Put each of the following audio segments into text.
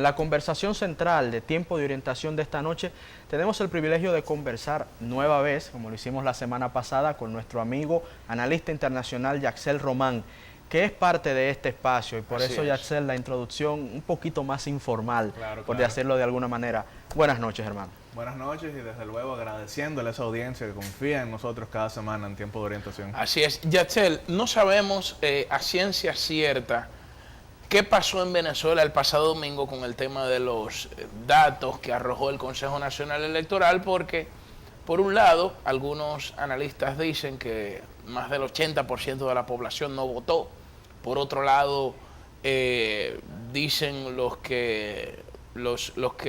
En la conversación central de Tiempo de Orientación de esta noche, tenemos el privilegio de conversar nueva vez, como lo hicimos la semana pasada, con nuestro amigo analista internacional Yaxel Román, que es parte de este espacio, y por eso, Yaxel, la introducción un poquito más informal, por hacerlo de alguna manera. Buenas noches, hermano. Buenas noches y desde luego agradeciéndole a esa audiencia que confía en nosotros cada semana en Tiempo de Orientación. Así es. Yaxel, no sabemos a ciencia cierta qué pasó en Venezuela el pasado domingo con el tema de los datos que arrojó el Consejo Nacional Electoral, porque, por un lado, algunos analistas dicen que más del 80% de la población no votó. Por otro lado, dicen los que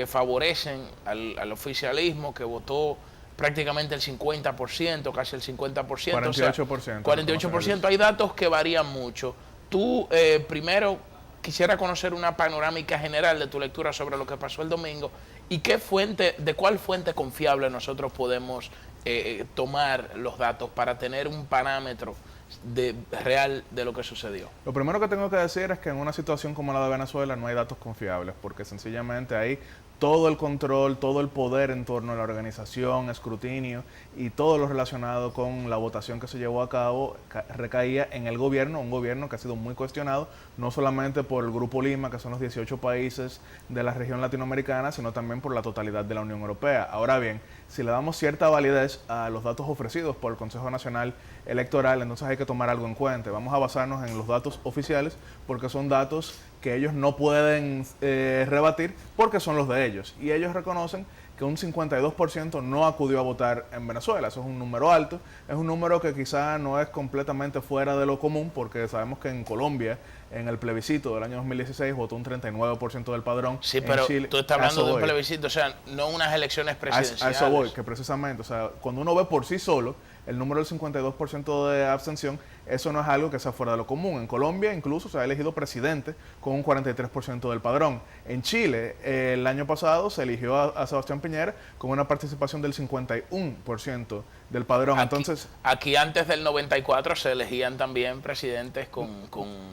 favorecen al oficialismo que votó prácticamente el 50%, casi el 50%. 48%. O sea, 48%. Hay datos que varían mucho. Tú, primero, quisiera conocer una panorámica general de tu lectura sobre lo que pasó el domingo y de cuál fuente confiable nosotros podemos tomar los datos para tener un parámetro real de lo que sucedió. Lo primero que tengo que decir es que en una situación como la de Venezuela no hay datos confiables, porque sencillamente hay todo el control, todo el poder en torno a la organización, escrutinio y todo lo relacionado con la votación que se llevó a cabo recaía en el gobierno, un gobierno que ha sido muy cuestionado, no solamente por el Grupo Lima, que son los 18 países de la región latinoamericana, sino también por la totalidad de la Unión Europea. Ahora bien, si le damos cierta validez a los datos ofrecidos por el Consejo Nacional Electoral, entonces hay que tomar algo en cuenta. Vamos a basarnos en los datos oficiales porque son datos que ellos no pueden rebatir porque son los de ellos. Y ellos reconocen que un 52% no acudió a votar en Venezuela. Eso es un número alto, es un número que quizá no es completamente fuera de lo común, porque sabemos que en Colombia, en el plebiscito del año 2016, votó un 39% del padrón. Sí, pero Chile, tú estás hablando de un plebiscito, o sea, no unas elecciones presidenciales. A eso voy, que precisamente, o sea, cuando uno ve por sí solo el número del 52% de abstención, eso no es algo que sea fuera de lo común. En Colombia incluso se ha elegido presidente con un 43% del padrón. En Chile, el año pasado se eligió a Sebastián Piñera con una participación del 51% del padrón. Aquí antes del 94 se elegían también presidentes con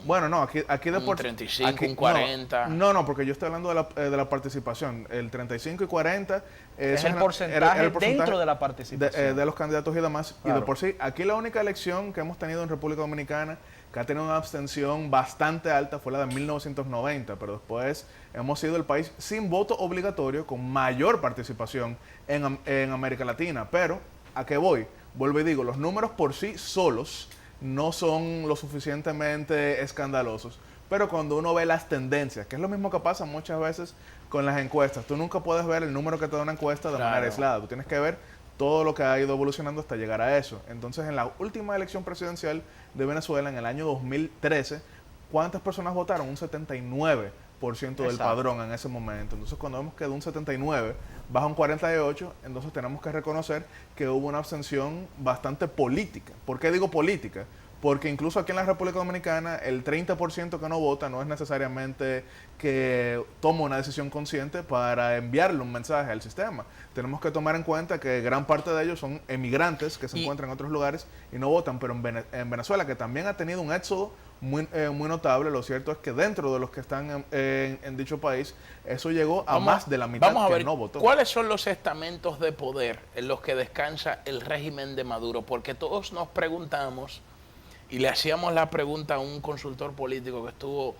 bueno, no, aquí de un 35, un 40. No, porque yo estoy hablando de la participación. El 35 y 40 es el porcentaje dentro de la participación de los candidatos y demás. Claro. Y de por sí, aquí la única elección que hemos tenido en República Dominicana que ha tenido una abstención bastante alta fue la de 1990, pero después hemos sido el país sin voto obligatorio con mayor participación en América Latina. Pero, ¿a qué voy? Vuelvo y digo, los números por sí solos no son lo suficientemente escandalosos, pero cuando uno ve las tendencias, que es lo mismo que pasa muchas veces con las encuestas, tú nunca puedes ver el número que te da una encuesta de manera aislada, tú tienes que ver todo lo que ha ido evolucionando hasta llegar a eso. Entonces, en la última elección presidencial de Venezuela, en el año 2013, ¿cuántas personas votaron? Un 79% del padrón en ese momento. Entonces, cuando vemos que de un 79 baja un 48, entonces tenemos que reconocer que hubo una abstención bastante política. ¿Por qué digo política? Porque incluso aquí en la República Dominicana el 30% que no vota no es necesariamente que toma una decisión consciente para enviarle un mensaje al sistema. Tenemos que tomar en cuenta que gran parte de ellos son emigrantes que se encuentran en otros lugares y no votan, pero en Venezuela, que también ha tenido un éxodo muy notable, lo cierto es que dentro de los que están en dicho país, eso llegó a más de la mitad que no votó. ¿Cuáles son los estamentos de poder en los que descansa el régimen de Maduro? Porque todos nos preguntamos, y le hacíamos la pregunta a un consultor político que estuvo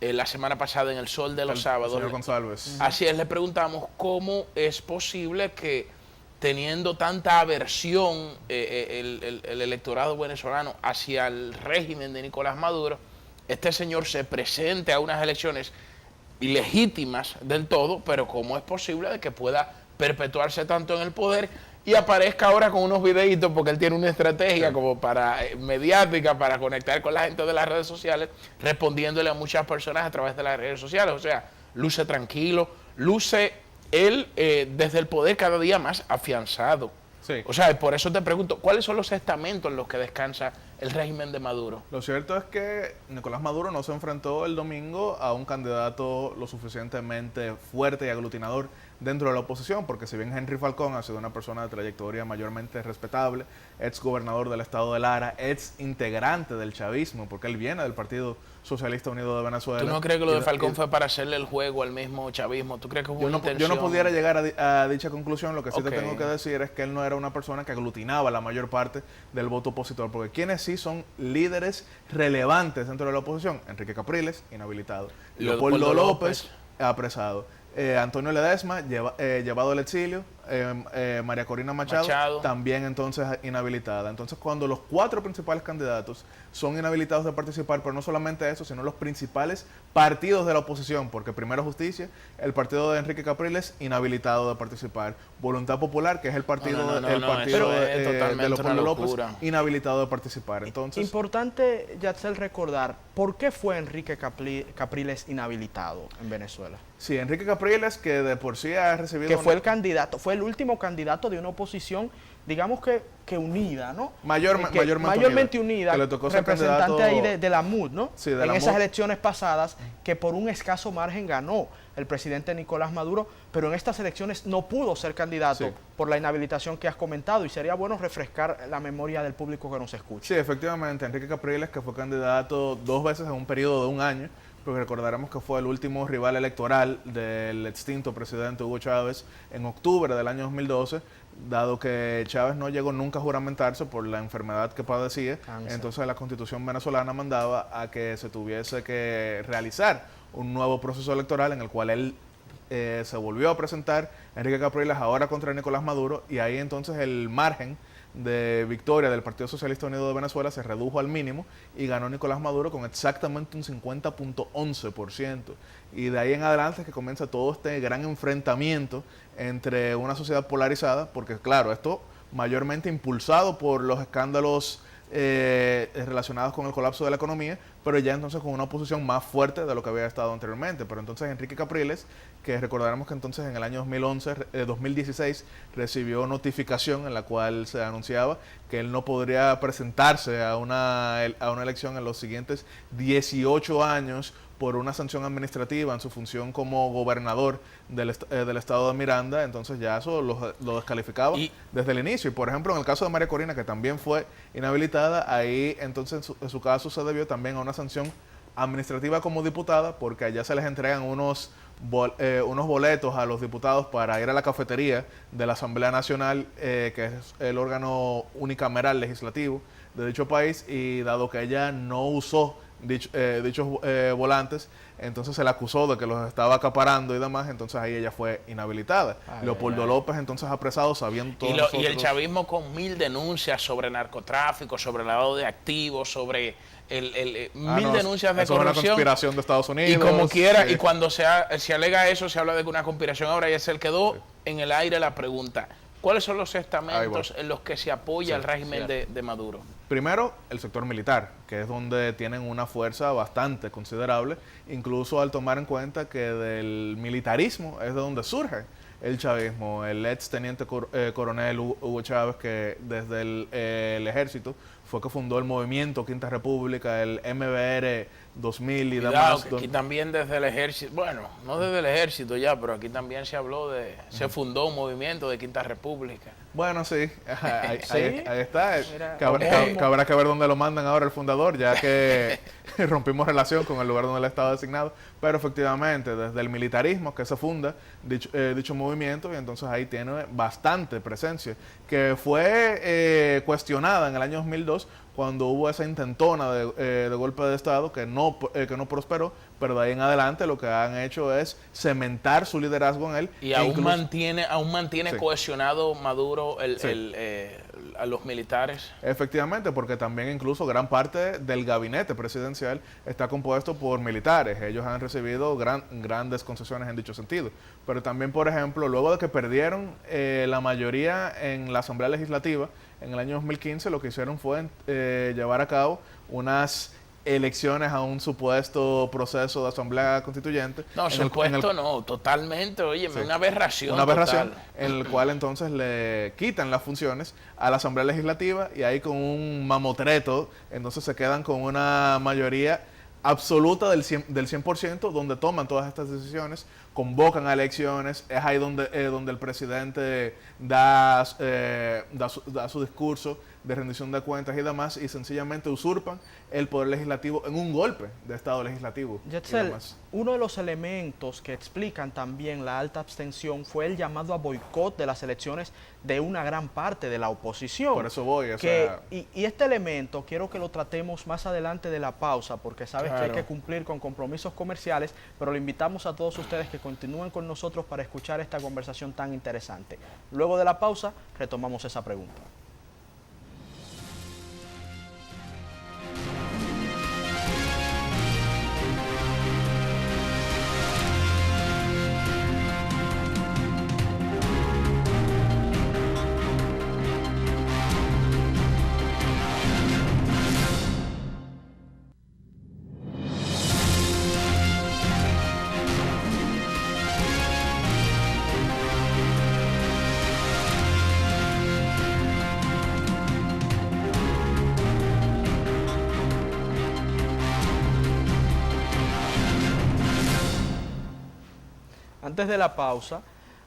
la semana pasada en El Sol de los Sábados. Señor González. Así es, le preguntamos cómo es posible que, teniendo tanta aversión el electorado venezolano hacia el régimen de Nicolás Maduro, este señor se presente a unas elecciones ilegítimas del todo, pero cómo es posible de que pueda perpetuarse tanto en el poder y aparezca ahora con unos videitos, porque él tiene una estrategia como para mediática, para conectar con la gente de las redes sociales, respondiéndole a muchas personas a través de las redes sociales. O sea, luce tranquilo, luce él desde el poder cada día más afianzado. Sí. O sea, por eso te pregunto, ¿cuáles son los estamentos en los que descansa el régimen de Maduro? Lo cierto es que Nicolás Maduro no se enfrentó el domingo a un candidato lo suficientemente fuerte y aglutinador dentro de la oposición, porque si bien Henry Falcón ha sido una persona de trayectoria mayormente respetable, ex gobernador del estado de Lara, ex integrante del chavismo, porque él viene del Partido Socialista Unido de Venezuela. ¿Tú no crees que lo de Falcón fue para hacerle el juego al mismo chavismo? ¿Tú crees que hubo una intención? Yo no pudiera llegar a dicha conclusión. Lo que sí te tengo que decir es que él no era una persona que aglutinaba la mayor parte del voto opositor, porque quienes sí son líderes relevantes dentro de la oposición: Enrique Capriles, inhabilitado; Leopoldo López, apresado; Antonio Ledesma, llevado al exilio; María Corina Machado, también entonces inhabilitada. Entonces, cuando los 4 principales candidatos son inhabilitados de participar, pero no solamente eso, sino los principales partidos de la oposición, porque Primero Justicia, el partido de Enrique Capriles, inhabilitado de participar; Voluntad Popular, que es el partido de Leopoldo López, inhabilitado de participar. Entonces, importante, Yatsel, recordar por qué fue Enrique Capriles inhabilitado en Venezuela. Sí, Enrique Capriles, que de por sí ha recibido... Que fue el candidato, fue el último candidato de una oposición, digamos que unida, ¿no? Mayormente unida, que le tocó ser representante ahí de la MUD, ¿no? Sí, de en la esas MUD. elecciones pasadas, que por un escaso margen ganó el presidente Nicolás Maduro, pero en estas elecciones no pudo ser candidato por la inhabilitación que has comentado, y sería bueno refrescar la memoria del público que nos escucha. Sí, efectivamente, Enrique Capriles, que fue candidato 2 veces en un periodo de 1 año, porque recordaremos que fue el último rival electoral del extinto presidente Hugo Chávez en octubre del año 2012, dado que Chávez no llegó nunca a juramentarse por la enfermedad que padecía. Entonces la Constitución venezolana mandaba a que se tuviese que realizar un nuevo proceso electoral, en el cual él se volvió a presentar, Enrique Capriles, ahora contra Nicolás Maduro, y ahí entonces el margen de victoria del Partido Socialista Unido de Venezuela se redujo al mínimo y ganó Nicolás Maduro con exactamente un 50.11%. Y de ahí en adelante es que comienza todo este gran enfrentamiento entre una sociedad polarizada, porque claro, esto mayormente impulsado por los escándalos relacionados con el colapso de la economía, pero ya entonces con una oposición más fuerte de lo que había estado anteriormente. Pero entonces Enrique Capriles, que recordaremos que entonces en el año 2016 recibió notificación en la cual se anunciaba que él no podría presentarse a una elección en los siguientes 18 años por una sanción administrativa en su función como gobernador del estado de Miranda. Entonces ya eso lo descalificaba desde el inicio. Y por ejemplo, en el caso de María Corina, que también fue inhabilitada, ahí entonces en su caso se debió también a una sanción administrativa como diputada, porque allá se les entregan unos boletos a los diputados para ir a la cafetería de la Asamblea Nacional, que es el órgano unicameral legislativo de dicho país, y dado que ella no usó dichos volantes, entonces se le acusó de que los estaba acaparando y demás, entonces ahí ella fue inhabilitada. Leopoldo López entonces apresado, sabiendo todo. Y el chavismo con 1000 denuncias sobre narcotráfico, sobre lavado de activos, sobre mil denuncias de corrupción. Es una conspiración de Estados Unidos. Y como quiera, y cuando se alega eso, se habla de una conspiración. Ahora ya se le quedó en el aire la pregunta: ¿cuáles son los estamentos en los que se apoya el régimen de Maduro? Primero, el sector militar, que es donde tienen una fuerza bastante considerable, incluso al tomar en cuenta que del militarismo es de donde surge el chavismo. El ex teniente coronel Hugo Chávez, que desde el ejército fue que fundó el movimiento Quinta República, el MBR 2000 y demás. Que aquí también desde el ejército, bueno, no desde el ejército ya, pero aquí también se habló se fundó un movimiento de Quinta República. Bueno, sí, ahí está. Que habrá que ver dónde lo mandan ahora el fundador, ya que rompimos relación con el lugar donde él estaba designado. Pero efectivamente, desde el militarismo que se funda dicho movimiento, y entonces ahí tiene bastante presencia, que fue cuestionada en el año 2002, cuando hubo esa intentona de golpe de Estado que no prosperó, pero de ahí en adelante lo que han hecho es cementar su liderazgo en él. Y aún mantiene cohesionado Maduro a los militares. Efectivamente, porque también incluso gran parte del gabinete presidencial está compuesto por militares. Ellos han recibido grandes concesiones en dicho sentido. Pero también, por ejemplo, luego de que perdieron la mayoría en la Asamblea Legislativa, en el año 2015 lo que hicieron fue llevar a cabo unas elecciones a un supuesto proceso de asamblea constituyente. No, totalmente, oye, una aberración. Una aberración en el cual entonces le quitan las funciones a la asamblea legislativa, y ahí con un mamotreto, entonces se quedan con una mayoría absoluta del 100%, donde toman todas estas decisiones, convocan a elecciones, es ahí donde el presidente da su discurso de rendición de cuentas y demás, y sencillamente usurpan el poder legislativo en un golpe de Estado legislativo. Yetzel, uno de los elementos que explican también la alta abstención fue el llamado a boicot de las elecciones de una gran parte de la oposición. Por eso voy. Y este elemento quiero que lo tratemos más adelante de la pausa, porque sabes que hay que cumplir con compromisos comerciales, pero le invitamos a todos ustedes que continúen con nosotros para escuchar esta conversación tan interesante. Luego de la pausa, retomamos esa pregunta. Antes de la pausa,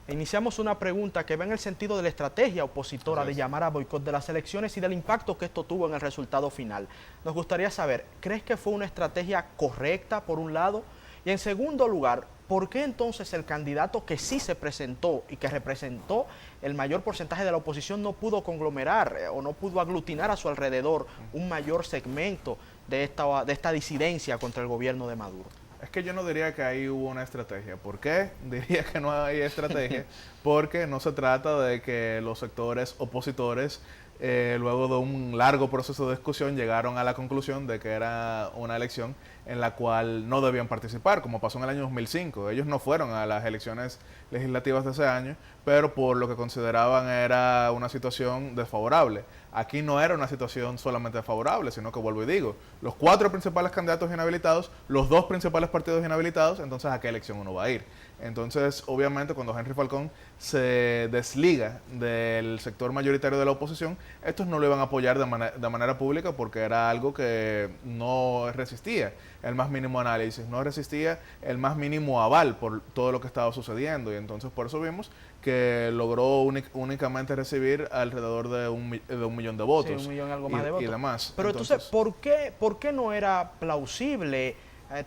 iniciamos una pregunta que va en el sentido de la estrategia opositora de llamar a boicot de las elecciones y del impacto que esto tuvo en el resultado final. Nos gustaría saber, ¿crees que fue una estrategia correcta por un lado? Y en segundo lugar, ¿por qué entonces el candidato que sí se presentó y que representó el mayor porcentaje de la oposición no pudo conglomerar o no pudo aglutinar a su alrededor un mayor segmento de esta disidencia contra el gobierno de Maduro? Es que yo no diría que ahí hubo una estrategia. ¿Por qué? Diría que no hay estrategia porque no se trata de que los sectores opositores, luego de un largo proceso de discusión, llegaron a la conclusión de que era una elección en la cual no debían participar, como pasó en el año 2005. Ellos no fueron a las elecciones legislativas de ese año, pero por lo que consideraban era una situación desfavorable. Aquí no era una situación solamente desfavorable, sino que, vuelvo y digo, los 4 principales candidatos inhabilitados, los 2 principales partidos inhabilitados, entonces ¿a qué elección uno va a ir? Entonces, obviamente, cuando Henry Falcón se desliga del sector mayoritario de la oposición, estos no lo iban a apoyar de manera pública porque era algo que no resistía el más mínimo análisis, no resistía el más mínimo aval por todo lo que estaba sucediendo, y entonces por eso vimos que logró únicamente recibir alrededor de un millón de votos. Sí, 1 millón algo más de votos. Y demás. Pero entonces, ¿por qué no era plausible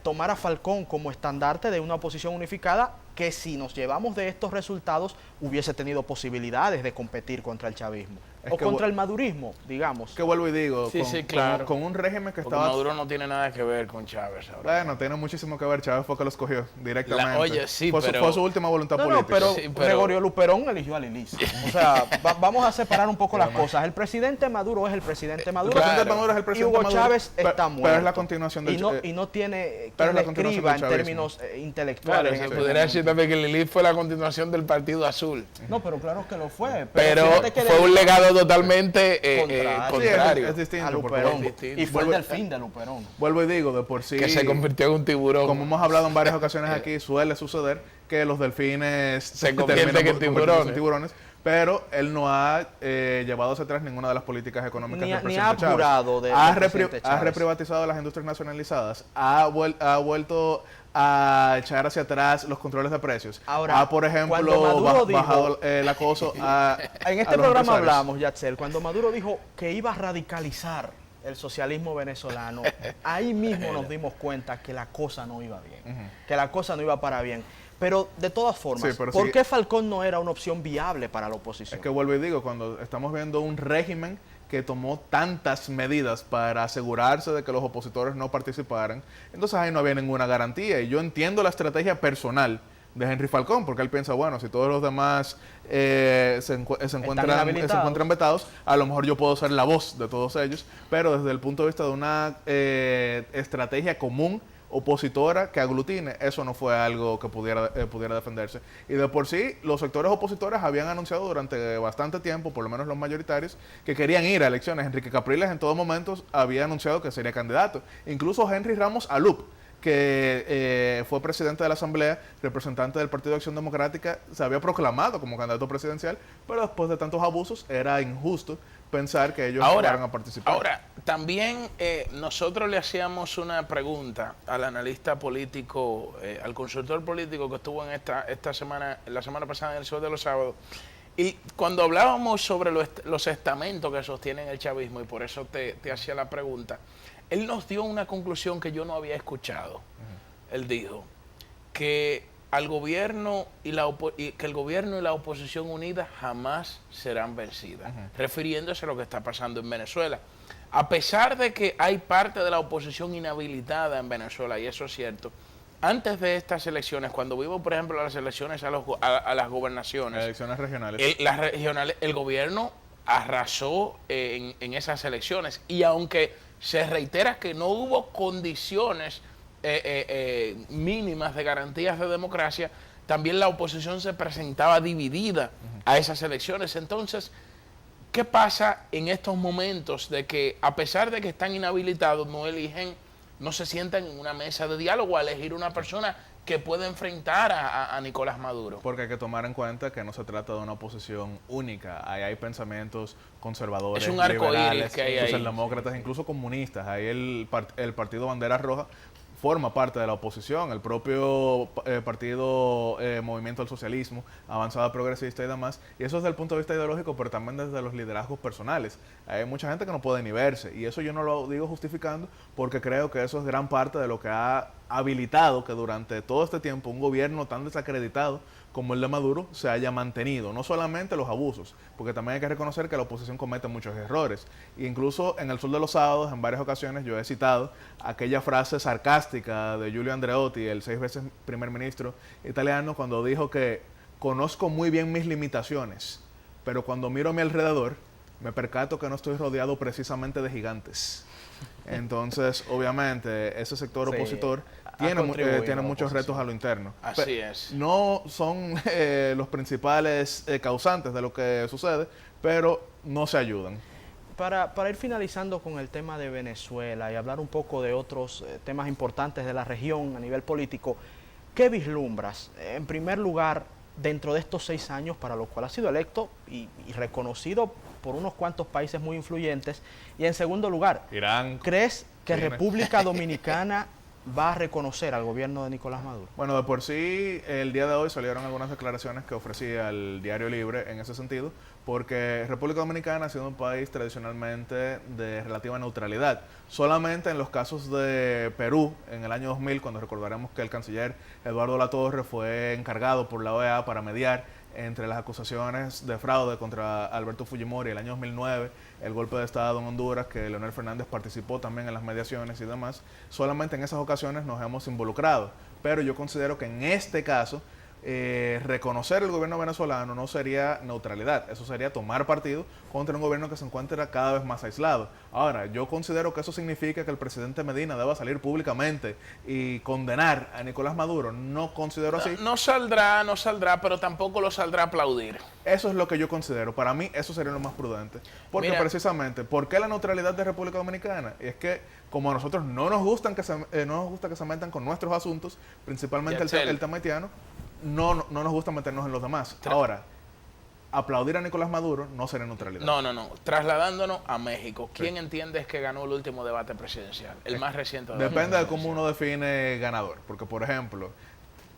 tomar a Falcón como estandarte de una oposición unificada que, si nos llevamos de estos resultados, hubiese tenido posibilidades de competir contra el chavismo? O contra el madurismo, digamos. Que vuelvo y digo, claro. con un régimen que Porque estaba... Maduro no tiene nada que ver con Chávez ahora. Bueno, tiene muchísimo que ver. Chávez fue que lo escogió directamente. Oye, sí, fue su última voluntad política. Pero, sí, Gregorio Luperón eligió a Lilis. O sea, vamos a separar un poco las cosas. El presidente Maduro es el presidente Maduro. El presidente Maduro es el presidente y Hugo Maduro, Chávez está muerto. Pero es la continuación del y no tiene quien le escriba en términos intelectuales. Claro, se podría decir también que Lilith fue la continuación del Partido Azul. No, pero claro que lo fue. Pero fue un legado totalmente contrario. Es distinto. A Luperón. distinto. Y fue el delfín de Luperón. Vuelvo y digo, de por sí... Que se convirtió en un tiburón. Como hemos hablado en varias ocasiones aquí, suele suceder que los delfines se convierten en tiburones. Pero él no ha llevado hacia atrás ninguna de las políticas económicas del presidente Chávez. Ni ha apurado del presidente Chávez. Ha reprivatizado las industrias nacionalizadas, ha vuelto a echar hacia atrás los controles de precios. Ahora, por ejemplo, bajado el acoso en este programa hablamos, Yatzel, cuando Maduro dijo que iba a radicalizar el socialismo venezolano, ahí mismo nos dimos cuenta que la cosa no iba bien, que la cosa no iba para bien. Pero de todas formas, ¿por qué Falcón no era una opción viable para la oposición? Es que vuelvo y digo, cuando estamos viendo un régimen que tomó tantas medidas para asegurarse de que los opositores no participaran, entonces ahí no había ninguna garantía. Y yo entiendo la estrategia personal de Henry Falcón, porque él piensa, bueno, si todos los demás se encuentran vetados, a lo mejor yo puedo ser la voz de todos ellos, pero desde el punto de vista de una estrategia común opositora que aglutine, eso no fue algo que pudiera defenderse. Y de por sí, los sectores opositores habían anunciado durante bastante tiempo, por lo menos los mayoritarios, que querían ir a elecciones. Enrique Capriles en todo momento había anunciado que sería candidato. Incluso Henry Ramos Alup, que fue presidente de la Asamblea, representante del Partido de Acción Democrática, se había proclamado como candidato presidencial, pero después de tantos abusos era injusto pensar que ellos van a participar. Ahora, también nosotros le hacíamos una pregunta al analista político, al consultor político que estuvo en esta semana, la semana pasada en el Sol de los Sábados, y cuando hablábamos sobre los estamentos que sostienen el chavismo, y por eso te hacía la pregunta, él nos dio una conclusión que yo no había escuchado. Él dijo que al gobierno que el gobierno y la oposición unidas jamás serán vencidas, refiriéndose a lo que está pasando en Venezuela. A pesar de que hay parte de la oposición inhabilitada en Venezuela, y eso es cierto, antes de estas elecciones, cuando vimos, por ejemplo, las elecciones a las gobernaciones, elecciones regionales, el gobierno arrasó en esas elecciones, y aunque se reitera que no hubo condiciones mínimas de garantías de democracia, también la oposición se presentaba dividida a esas elecciones. Entonces, ¿qué pasa en estos momentos de que, a pesar de que están inhabilitados, no se sientan en una mesa de diálogo a elegir una persona que pueda enfrentar a Nicolás Maduro? Porque hay que tomar en cuenta que no se trata de una oposición única. Ahí hay pensamientos conservadores, es un arco liberales, que hay socialdemócratas, incluso comunistas. Ahí el partido Bandera Roja forma parte de la oposición, el propio partido Movimiento al Socialismo, Avanzada Progresista y demás, y eso desde el punto de vista ideológico, pero también desde los liderazgos personales. Hay mucha gente que no puede ni verse, y eso yo no lo digo justificando, porque creo que eso es gran parte de lo que ha habilitado que durante todo este tiempo un gobierno tan desacreditado como el de Maduro se haya mantenido. No solamente los abusos, porque también hay que reconocer que la oposición comete muchos errores. E incluso en el Sol de los Sábados, en varias ocasiones, yo he citado aquella frase sarcástica de Giulio Andreotti, el 6 veces primer ministro italiano, cuando dijo que conozco muy bien mis limitaciones, pero cuando miro a mi alrededor, me percato que no estoy rodeado precisamente de gigantes. Entonces, obviamente, ese sector opositor tiene muchos retos a lo interno. Así es. No son los principales causantes de lo que sucede, pero no se ayudan. Para ir finalizando con el tema de Venezuela y hablar un poco de otros temas importantes de la región a nivel político, ¿qué vislumbras? En primer lugar, dentro de estos 6 años para los cuales ha sido electo y reconocido por unos cuantos países muy influyentes. Y en segundo lugar, Irán, ¿crees que República Dominicana va a reconocer al gobierno de Nicolás Maduro? Bueno, de por sí, el día de hoy salieron algunas declaraciones que ofrecía el Diario Libre en ese sentido, porque República Dominicana ha sido un país tradicionalmente de relativa neutralidad. Solamente en los casos de Perú, en el año 2000, cuando recordaremos que el canciller Eduardo Latorre fue encargado por la OEA para mediar entre las acusaciones de fraude contra Alberto Fujimori el año 2009, el golpe de Estado en Honduras, que Leonel Fernández participó también en las mediaciones y demás, solamente en esas ocasiones nos hemos involucrado. Pero yo considero que en este caso, reconocer el gobierno venezolano no sería neutralidad, eso sería tomar partido contra un gobierno que se encuentra cada vez más aislado. Ahora, yo considero que eso significa que el presidente Medina deba salir públicamente y condenar a Nicolás Maduro. No considero así. No saldrá, pero tampoco lo saldrá a aplaudir. Eso es lo que yo considero. Para mí eso sería lo más prudente. Porque precisamente, ¿por qué la neutralidad de República Dominicana? Y es que como a nosotros no nos gusta que se metan con nuestros asuntos, principalmente el tema haitiano, no nos gusta meternos en los demás. Ahora, aplaudir a Nicolás Maduro no sería neutralidad. No. Trasladándonos a México, ¿quién entiendes que ganó el último debate presidencial? El más reciente. Depende de cómo uno define ganador. Porque, por ejemplo,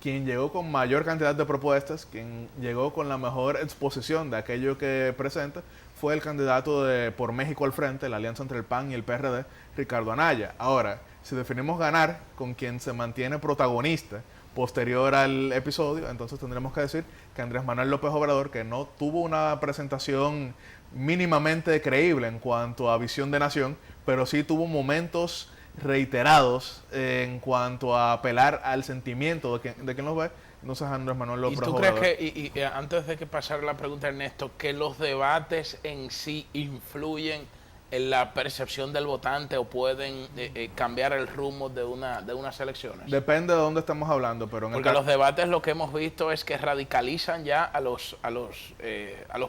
quien llegó con mayor cantidad de propuestas, quien llegó con la mejor exposición de aquello que presenta, fue el candidato de Por México al Frente, la alianza entre el PAN y el PRD, Ricardo Anaya. Ahora, si definimos ganar con quien se mantiene protagonista posterior al episodio, entonces tendremos que decir que Andrés Manuel López Obrador, que no tuvo una presentación mínimamente creíble en cuanto a visión de nación, pero sí tuvo momentos reiterados en cuanto a apelar al sentimiento de quien los ve. Entonces Andrés Manuel López Obrador. ¿Y tú crees que, y antes de que pasara la pregunta, Ernesto, que los debates en sí influyen en la percepción del votante o pueden cambiar el rumbo de unas elecciones? Depende de dónde estamos hablando, pero porque los debates lo que hemos visto es que radicalizan ya a los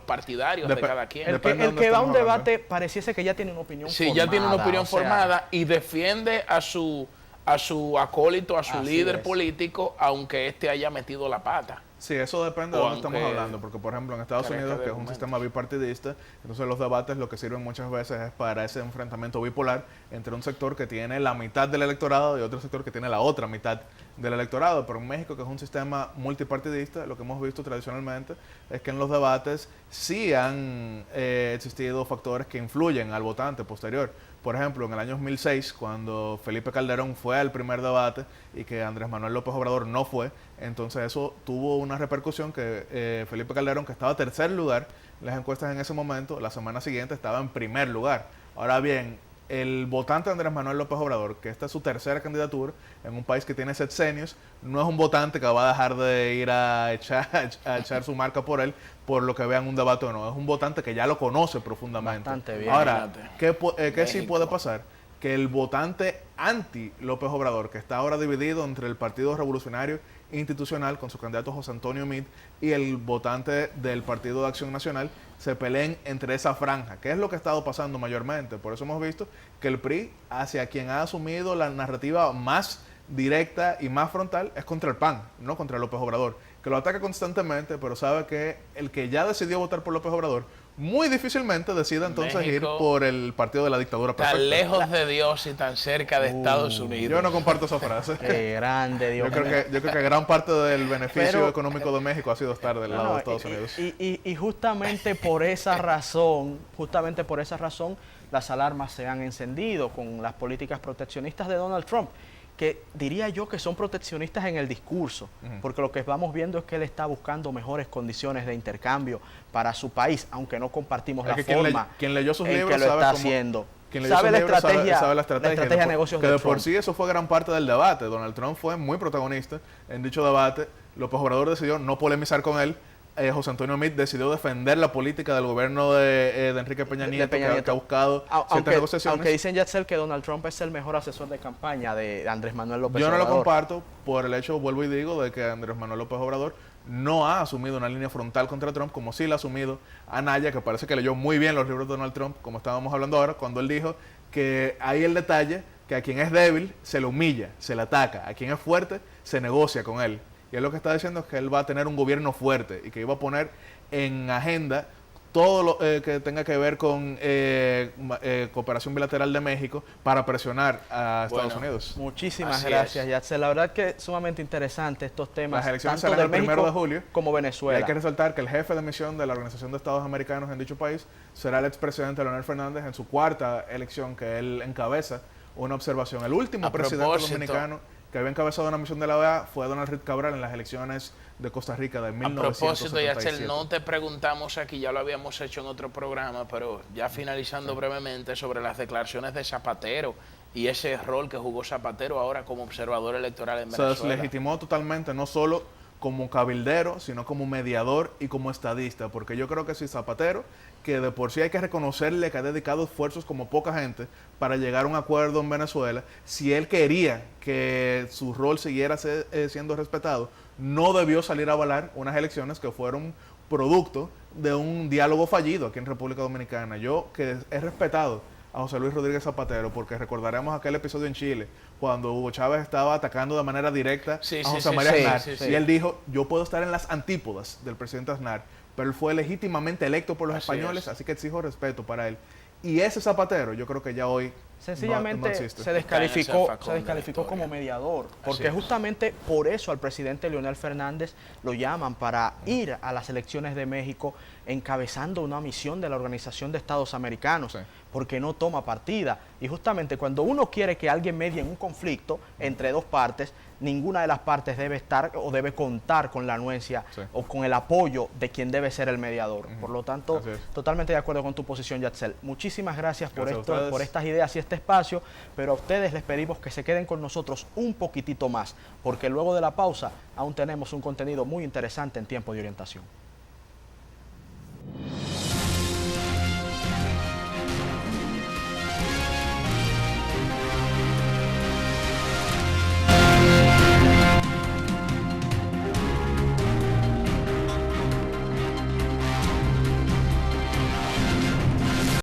partidarios de cada quien. El que va a un debate pareciese que ya tiene una opinión formada. Sí, ya tiene una opinión formada y defiende a su acólito, a su líder político, aunque éste haya metido la pata. Sí, eso depende de dónde estamos hablando, porque por ejemplo en Estados Unidos, que es un sistema bipartidista, entonces los debates lo que sirven muchas veces es para ese enfrentamiento bipolar entre un sector que tiene la mitad del electorado y otro sector que tiene la otra mitad del electorado. Pero en México, que es un sistema multipartidista, lo que hemos visto tradicionalmente es que en los debates sí han existido factores que influyen al votante posterior. Por ejemplo, en el año 2006, cuando Felipe Calderón fue al primer debate y que Andrés Manuel López Obrador no fue, entonces eso tuvo una repercusión que Felipe Calderón, que estaba en tercer lugar en las encuestas en ese momento, la semana siguiente estaba en primer lugar. Ahora bien, el votante de Andrés Manuel López Obrador, que esta es su tercera candidatura en un país que tiene sexenios, no es un votante que va a dejar de ir a echar su marca por él por lo que vean un debate o no. Es un votante que ya lo conoce profundamente. Bastante bien. Ahora, ¿qué sí puede pasar? Que el votante anti López Obrador, que está ahora dividido entre el Partido Revolucionario Institucional con su candidato José Antonio Meade y el votante del Partido de Acción Nacional, se peleen entre esa franja, que es lo que ha estado pasando mayormente. Por eso hemos visto que el PRI, hacia quien ha asumido la narrativa más directa y más frontal, es contra el PAN, no contra López Obrador, que lo ataca constantemente, pero sabe que el que ya decidió votar por López Obrador muy difícilmente decide entonces México, ir por el partido de la dictadura perfecta. Tan lejos de Dios y tan cerca de Estados Unidos. Yo no comparto esa frase. Qué grande, Dios mío. Yo creo que gran parte del beneficio económico de México ha sido estar del lado de Estados Unidos. Y justamente por esa razón, las alarmas se han encendido con las políticas proteccionistas de Donald Trump, que diría yo que son proteccionistas en el discurso, porque lo que vamos viendo es que él está buscando mejores condiciones de intercambio para su país, aunque no compartimos la forma quien leyó sus en libros que lo está haciendo. Sabe la estrategia de negocios que de de por Trump. sí eso fue gran parte del debate. Donald Trump fue muy protagonista en dicho debate. López Obrador decidió no polemizar con él. José Antonio Meade decidió defender la política del gobierno de Enrique Peña Nieto, que ha buscado ciertas negociaciones. Aunque dicen Yatzel que Donald Trump es el mejor asesor de campaña de Andrés Manuel López Yo no Obrador. lo comparto por el hecho, vuelvo y digo, de que Andrés Manuel López Obrador no ha asumido una línea frontal contra Trump, como sí la ha asumido Anaya, que parece que leyó muy bien los libros de Donald Trump, como estábamos hablando ahora, cuando él dijo que hay el detalle que a quien es débil se le humilla, se le ataca, a quien es fuerte se negocia con él. Y él lo que está diciendo es que él va a tener un gobierno fuerte y que iba a poner en agenda todo lo que tenga que ver con cooperación bilateral de México para presionar a Estados Unidos. Muchísimas gracias, Yatzel. La verdad que es sumamente interesante estos temas. Las elecciones tanto serán de el 1 México de julio. Como Venezuela. Y hay que resaltar que el jefe de misión de la Organización de Estados Americanos en dicho país será el expresidente Leonel Fernández en su cuarta elección que él encabeza una observación. El último presidente dominicano que había encabezado una misión de la OEA fue Donald Reed Cabral en las elecciones de Costa Rica de 1977. A propósito, Yatzel, no te preguntamos aquí, ya lo habíamos hecho en otro programa, pero ya finalizando brevemente sobre las declaraciones de Zapatero y ese rol que jugó Zapatero ahora como observador electoral en Venezuela. Se deslegitimó totalmente, no solo como cabildero, sino como mediador y como estadista, porque yo creo que si Zapatero, que de por sí hay que reconocerle que ha dedicado esfuerzos como poca gente para llegar a un acuerdo en Venezuela, si él quería que su rol siguiera siendo respetado, no debió salir a avalar unas elecciones que fueron producto de un diálogo fallido aquí en República Dominicana. Yo, que he respetado a José Luis Rodríguez Zapatero, porque recordaremos aquel episodio en Chile, cuando Hugo Chávez estaba atacando de manera directa a José María Aznar, y él dijo, yo puedo estar en las antípodas del presidente Aznar, pero él fue legítimamente electo por los españoles, así que exijo respeto para él. Y ese Zapatero, yo creo que ya hoy sencillamente no existe. se descalificó como mediador, porque justamente por eso al presidente Leonel Fernández lo llaman para ir a las elecciones de México encabezando una misión de la Organización de Estados Americanos, porque no toma partida. Y justamente cuando uno quiere que alguien medie en un conflicto entre dos partes, ninguna de las partes debe estar o debe contar con la anuencia o con el apoyo de quien debe ser el mediador. Por lo tanto, totalmente de acuerdo con tu posición, Yatzel. Muchísimas gracias por estas ideas y este espacio, pero a ustedes les pedimos que se queden con nosotros un poquitito más, porque luego de la pausa aún tenemos un contenido muy interesante en Tiempo de Orientación.